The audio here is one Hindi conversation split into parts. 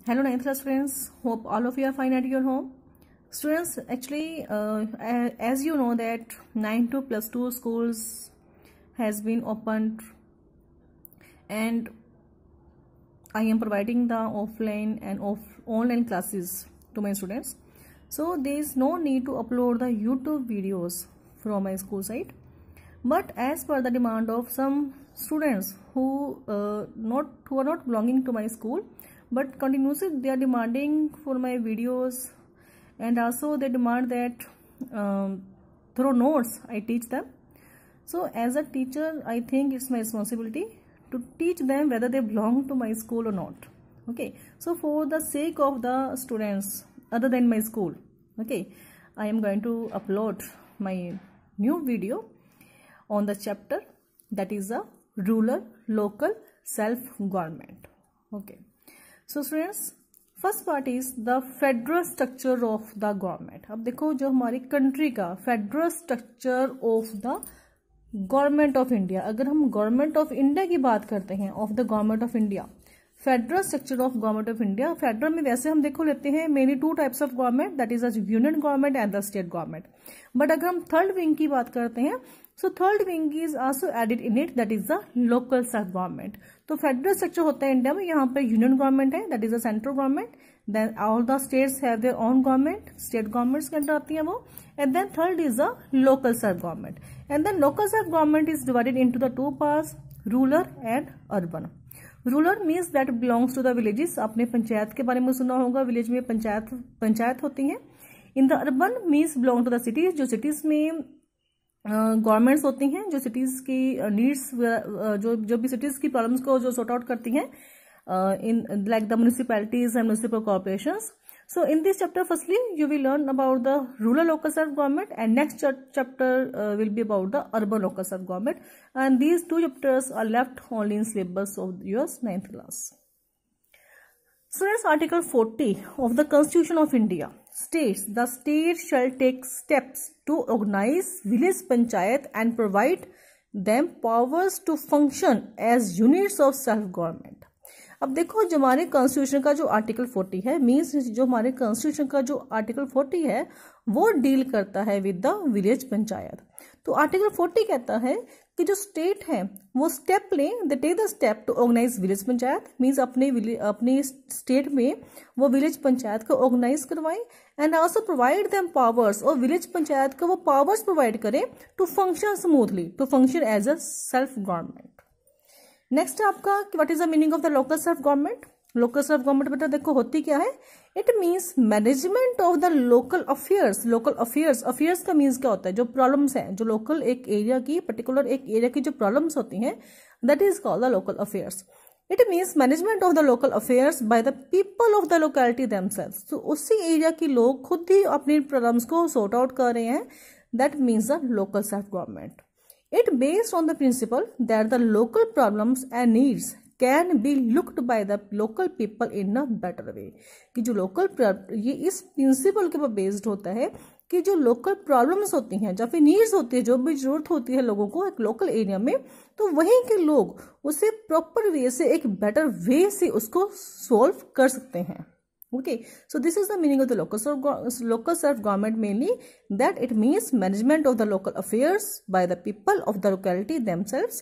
Hello 9th class students, hope all of you are fine at your home. Students, actually as you know that 9 to plus 2 schools has been opened and I am providing the offline and online classes to my students. So there is no need to upload the YouTube videos from my school site. But as per the demand of some students who are not belonging to my school, but continuously they are demanding for my videos, and also they demand that through notes I teach them. So as a teacher, I think it's my responsibility to teach them whether they belong to my school or not. Okay, so for the sake of the students other than my school, okay, I am going to upload my new video on the chapter that is a rural local self-government. Okay, so students, first part is the federal structure of the government. अब देखो जो हमारी कंट्री का federal structure of the government of India, अगर हम गवर्नमेंट ऑफ इंडिया की बात करते हैं, of the government of India, federal structure of government of India. Federal में वैसे हम देखो लेते हैं mainly two types of government, that is the union government and the state government. But अगर हम थर्ड विंग की बात करते हैं, so third wing is also added in it, that is the local self government. तो फेडरल स्ट्रक्चर होता है इंडिया में, यहाँ पर यूनियन गवर्नमेंट है, that is the central government. Then all the states have their own government, state governments के अंदर आती है वो. And then third is the local self government. And then local self government is divided into the two parts, rural and urban. Rural means that belongs to the villages. आपने पंचायत के बारे में सुना होगा, विलेज में पंचायत होती है. In the urban means belong to the cities, जो सिटीज में गवर्नमेंट्स होती हैं, जो सिटीज की नीड्स जो भी सिटीज की प्रॉब्लम्स को जो सॉर्ट आउट करती हैं, in like the municipalities and municipal corporations. So in this chapter, firstly, you will learn about the rural local self-government, and next chapter will be about the urban local self-government. And these two chapters are left only in syllabus of your 9th class. So as Article 40 of the Constitution of India states, the state shall take steps to organize village panchayat and provide them powers to function as units of self-government. अब देखो जो हमारे कॉन्स्टिट्यूशन का जो आर्टिकल 40 है, मीन्स जो हमारे कॉन्स्टिट्यूशन का जो आर्टिकल 40 है वो डील करता है विद द विलेज पंचायत. तो आर्टिकल 40 कहता है कि जो स्टेट है वो स्टेप लें, they take the step to organise village panchayat. Means अपने स्टेट में वो विलेज पंचायत को ऑर्गेनाइज करवाएं, and also provide them powers, और विलेज पंचायत को वो पावर्स प्रोवाइड करें to function smoothly, to function as a self government. Next है आपका what is the meaning of the local self government. Local self government बेटा देखो होती क्या है, it means management of the local affairs. Local affairs का मीन्स क्या होता है, जो प्रॉब्लम्स हैं, जो लोकल एक एरिया की पर्टिकुलर एक एरिया की जो प्रॉब्लम्स होती हैं, that is called the local affairs. It means management of the local affairs by the people of the locality themselves. तो उसी एरिया के लोग खुद ही अपनी प्रॉब्लम्स को सॉर्ट आउट कर रहे हैं, that means the local self government. It based on the principle that the local problems and needs can be looked by the local people in a better way. कि जो लोकल, ये इस प्रिंसिपल के ऊपर बेस्ड होता है कि जो लोकल प्रॉब्लम्स होती हैं या फिर नीड्स होती है, जो भी जरूरत होती है लोगों को एक लोकल एरिया में, तो वहीं के लोग उसे प्रॉपर वे से, एक बेटर वे से उसको सॉल्व कर सकते हैं. Okay, so this is the meaning of the local self-government, mainly that it means management of the local affairs by the people of the locality themselves.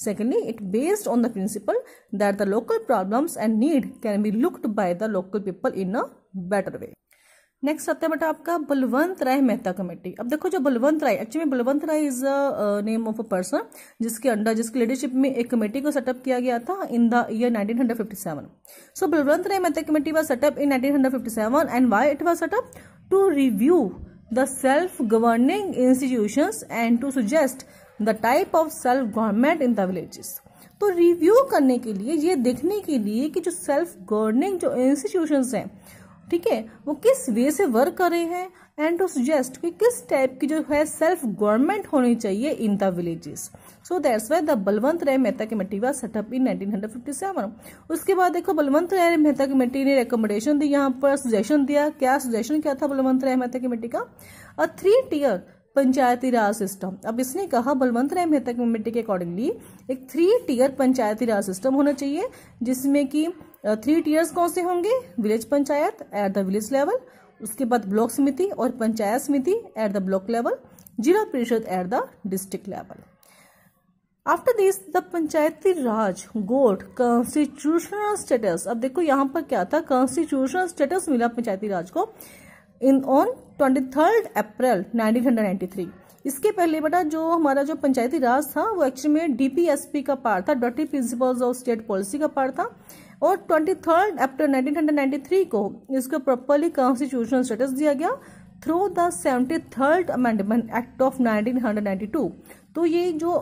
Secondly, it based on the principle that the local problems and need can be looked by the local people in a better way. Next आता है बेटा आपका बलवंत राय मेहता कमेटी. अब देखो जो Balwant Rai, actually Balwant Rai is name of a person जिसके अंडर, जिसकी लीडरशिप में एक कमेटी को सेटअप किया गया था in the year 1957. So Balwant Rai Mehta committee was set up in 1957, and why it was set up? To review the self governing institutions and to suggest the type of self government in the villages. तो रिव्यू करने के लिए, ये देखने के लिए कि जो सेल्फ गवर्निंग जो इंस्टीट्यूशंस हैं, ठीक है, वो किस वे से वर्क कर रहे हैं, एंड टू सजेस्ट कि किस टाइप की जो है सेल्फ गवर्नमेंट होनी चाहिए in the villages. So that's why the Balwant Rai Mehta committee was set up in 1957. उसके बाद देखो बलवंत राय मेहता कमेटी ने रिकमेंडेशन दी, यहाँ पर सजेशन दिया. क्या सजेशन क्या था बलवंत राय मेहता कमेटी का? अ 3-tier पंचायती राज सिस्टम. अब इसने कहा बलवंत राय मेहता कमेटी के अकॉर्डिंगली एक 3-tier पंचायती राज सिस्टम होना चाहिए, जिसमें कि 3 टीयर्स कौन से होंगे? Village panchayat eight the village level, उसके बाद ब्लॉक समिति और पंचायत समिति at the block level, Zila Parishad at the district level. After this the Panchayati Raj got constitutional status. अब देखो यहाँ पर क्या था, कॉन्स्टिट्यूशनल स्टेटस मिला पंचायती राज को ऑन 23 अप्रैल 1993। इसके पहले बेटा जो हमारा जो पंचायती राज था वो एक्चुअली में डीपीएसपी का पार्ट था, directive principles of state policy का पार्ट था, और 23 अप्रैल 1993 को इसको प्रॉपरली कॉन्स्टिट्यूशनल स्टेटस दिया गया through the 73rd amendment act of 1992। तो ये जो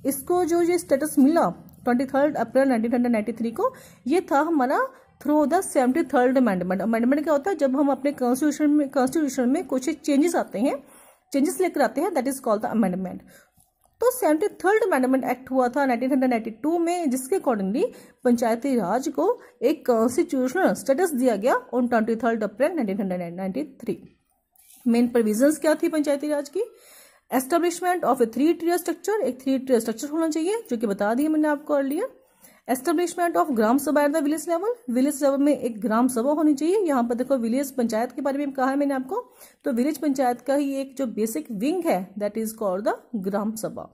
इसको जो ये स्टेटस मिला 23 अप्रैल 1993 को, ये था हमारा through the 73rd amendment. Amendment क्या होता है? जब हम अपने कॉन्स्टिट्यूशन में कुछ चेंजेस आते हैं, चेंजेस लेकर आते हैं, that is called the amendment. तो 73rd अमेंडमेंट एक्ट हुआ था 1992 में, जिसके अकॉर्डिंगली पंचायती राज को एक कॉन्स्टिट्यूशनल स्टेटस दिया गया ऑन 23 अप्रैल 1993। मेन प्रोविजंस क्या थी पंचायती राज की? Establishment of a 3 tier structure, एक 3 टीयर स्ट्रक्चर होना चाहिए, जो कि बता दिया मैंने आपको अर्लियर। एस्टेब्लिशमेंट ऑफ ग्राम सभा eight the village level, village level में एक ग्राम सभा होनी चाहिए। यहाँ पर देखो विलेज पंचायत के बारे में कहा है मैंने आपको, तो विलेज पंचायत का ही एक जो बेसिक विंग है that is called the Gram Sabha.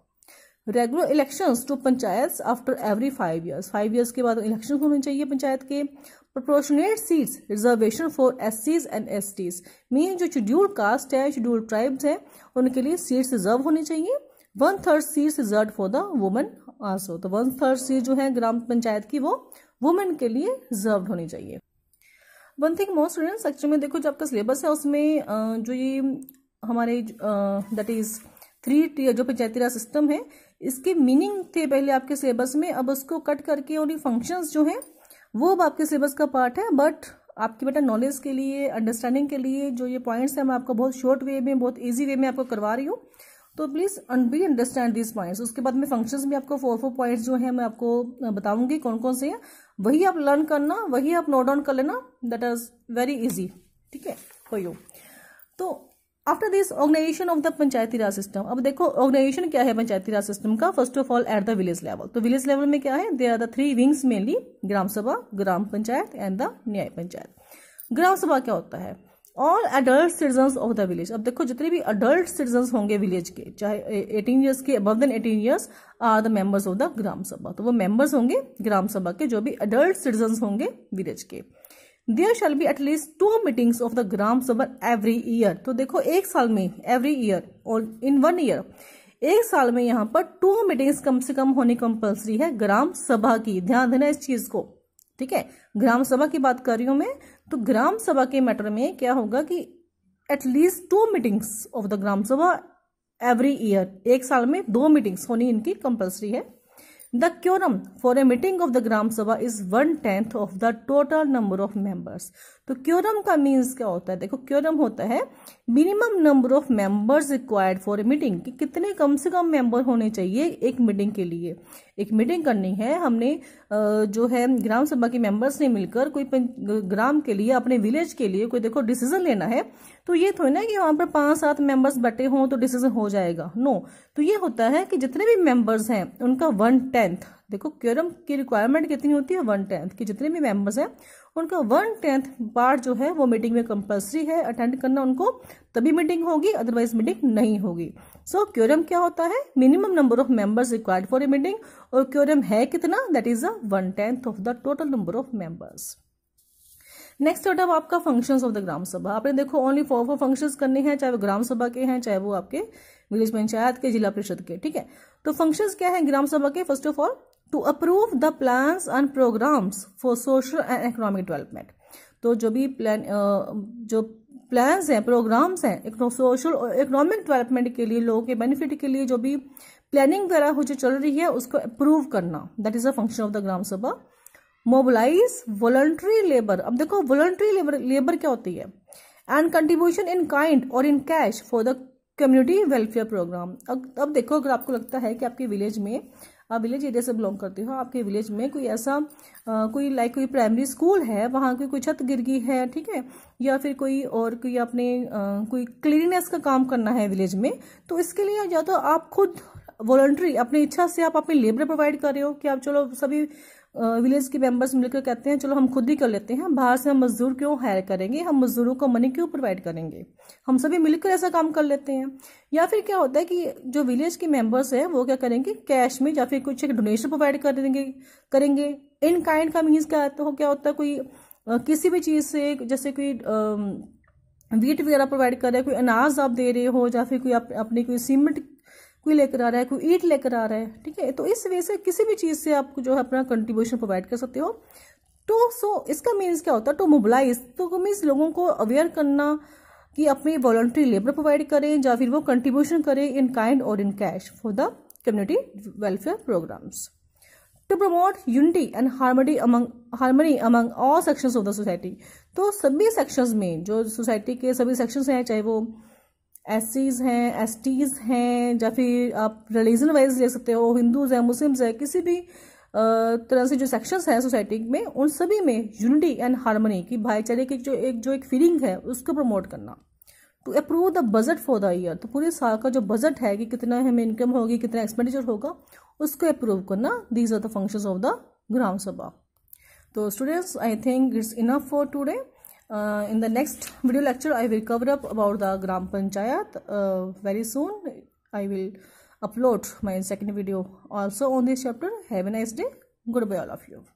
Regular elections to panchayat after every 5 years, 5 years के बाद इलेक्शन होने चाहिए पंचायत के। प्रोपोर्शनेट सीट्स रिजर्वेशन फॉर एससीज एंड एसटीज, मीन जो शेड्यूल्ड कास्ट है, शेड्यूल्ड ट्राइब्स है, उनके लिए सीट्स रिजर्व होनी चाहिए। 1/3 seats reserve for the women also, तो 1/3 सीट जो है ग्राम पंचायत की वो वुमेन के लिए रिजर्व होनी चाहिए। One thing more students, actually में देखो जो आपका सिलेबस है उसमें जो ये हमारे दैट इज 3 टीयर जो पंचायती राज सिस्टम है, इसके मीनिंग थे पहले आपके सिलेबस में, अब उसको कट करके उन्हीं फंक्शंस जो हैं वो अब आपके सिलेबस का पार्ट है। बट आपकी बेटा नॉलेज के लिए, अंडरस्टैंडिंग के लिए जो ये पॉइंट्स हैं मैं आपको बहुत शॉर्ट वे में, बहुत इजी वे में आपको करवा रही हूँ, तो please be understand this points. उसके बाद में फंक्शंस भी आपको 4 पॉइंट्स जो है मैं आपको बताऊंगी कौन कौन से हैं, वही आप लर्न करना, वही आप नोट डाउन कर लेना, दैट इज वेरी इजी, ठीक है फॉर यू। तो after this organization of the Panchayati Raj system, अब देखो ऑर्गेनाइजेशन क्या है पंचायती राज सिस्टम का। First of all at the village level, तो विलेज लेवल में क्या है, there are the 3 wings mainly, Gram Sabha, Gram panchayat and the न्याय पंचायत। ग्राम सभा क्या होता है? All adult citizens of the village. अब देखो जितने भी अडल्ट सिटीजन्स होंगे विलेज के, चाहे 18 ईयर्स के above than 18 years, are the members of the Gram Sabha. तो वो मेंबर्स होंगे ग्राम सभा के जो भी अडल्ट सिटीजन्स होंगे विलेज के। There shall be at least 2 meetings of the Gram Sabha every year. तो देखो एक साल में, एवरी ईयर और इन 1 ईयर, एक साल में यहाँ पर 2 मीटिंग्स कम से कम होनी कंपल्सरी है ग्राम सभा की। ध्यान देना इस चीज को, ठीक है। ग्राम सभा की बात कर रही हूं मैं, तो ग्राम सभा के मैटर में क्या होगा कि at least 2 meetings of the Gram Sabha every year, एक साल में 2 मीटिंग्स होनी इनकी कंपल्सरी है। The quorum for a meeting of the Gram Sabha is 1/10 of the total number of members. तो क्योरम का मीन्स क्या होता है? देखो क्योरम होता है minimum number of members required for a meeting, कि कितने कम से कम मेंबर होने चाहिए एक मीटिंग के लिए। एक मीटिंग करनी है हमने, जो है ग्राम सभा के मेंबर्स ने मिलकर कोई ग्राम के लिए, अपने विलेज के लिए कोई देखो डिसीजन लेना है, तो ये थोड़ी ना कि वहां पर 5-7 मेंबर्स बैठे हों तो डिसीजन हो जाएगा, नो। तो ये होता है कि जितने भी मेंबर्स हैं उनका 1/10, देखो क्योरम की रिक्वायरमेंट कितनी होती है, 1/10, कि जितने भी मेंबर्स हैं उनका 1/10 पार्ट जो है वो मीटिंग में कंपल्सरी है अटेंड करना उनको, तभी मीटिंग होगी, अदरवाइज मीटिंग नहीं होगी। सो क्योरम क्या होता है? Minimum number of members required for a meeting, और क्योरम है कितना? That is 1/10 of the total number of members. Next होता है आपका फंक्शंस ऑफ द ग्राम सभा। आपने देखो ओनली 4 फंक्शंस करने हैं, चाहे वो ग्राम सभा के हैं, चाहे वो आपके विलेज पंचायत के, जिला परिषद के, ठीक है। तो फंक्शंस क्या है ग्राम सभा के? First of all to approve the plans and programmes for social and economic development. तो जो भी जो प्लान्स हैं, प्रोग्राम्स हैं सोशल और इकोनॉमिक डेवलपमेंट के लिए, लोगों के बेनिफिट के लिए जो भी प्लानिंग वगैरह जो चल रही है उसको अप्रूव करना, that is a function of the Gram Sabha. Mobilize voluntary labour. अब देखो वॉलंटरी लेबर क्या होती है? And contribution in kind or in cash for the community welfare programme. अब देखो अगर आपको लगता है कि आपके विलेज में, आप विलेज एरिया से बिलोंग करते हो, आपके विलेज में कोई ऐसा कोई प्राइमरी स्कूल है, वहाँ की कोई छत गिर गई है, ठीक है, या फिर कोई आपने कोई क्लीनिनेस का काम करना है विलेज में, तो इसके लिए या तो आप खुद वॉलंटरी अपनी इच्छा से आप अपनी लेबर प्रोवाइड कर रहे हो कि आप चलो सभी विलेज के मेंबर्स मिलकर कहते हैं चलो हम खुद ही कर लेते हैं, बाहर से हम मजदूर क्यों हायर करेंगे, हम मजदूरों को मनी क्यों प्रोवाइड करेंगे, हम सभी मिलकर ऐसा काम कर लेते हैं। या फिर क्या होता है कि जो विलेज के मेंबर्स हैं वो क्या करेंगे, कैश में या फिर कुछ एक डोनेशन प्रोवाइड करेंगे। इन काइंड का मीन्स क्या होता है, कोई किसी भी चीज़ से, जैसे कोई वीट वगैरह प्रोवाइड कर रहा है, कोई अनाज आप दे रहे हो, या फिर कोई अपनी कोई सीमेंट कोई लेकर आ रहा है, कोई ईट लेकर आ रहा है, ठीक है। तो इस वजह से किसी भी चीज़ से आप जो है अपना कंट्रीब्यूशन प्रोवाइड कर सकते हो। तो इसका मीन्स क्या होता है, टू मोबिलाइज, तो मीन्स लोगों को अवेयर करना कि अपनी वॉलंटरी लेबर प्रोवाइड करें या फिर वो कंट्रीब्यूशन करें in kind or in cash for the community welfare programmes. To promote unity and harmony among all sections of the society, तो सभी सेक्शंस में, जो सोसाइटी के सभी सेक्शंस हैं, चाहे वो एससीज हैं, एसटीज हैं, या फिर आप रिलीजन वाइज ले सकते हो, हिंदूज हैं, मुस्लिम्स हैं, किसी भी तरह से जो सेक्शंस हैं सोसाइटी में, उन सभी में यूनिटी एंड हार्मनी की, भाईचारे की जो एक फीलिंग है उसको प्रमोट करना। To approve the budget for the year, तो पूरे साल का जो बजट है कि कितना हमें इनकम होगी, कितना एक्सपेंडिचर होगा, उसको अप्रूव करना। These are the functions of the Gram Sabha. तो students, I think it's enough for today. In the next video lecture, I will cover up about the Gram Panchayat. Very soon, I will upload my second video also on this chapter. Have a nice day. Goodbye, all of you.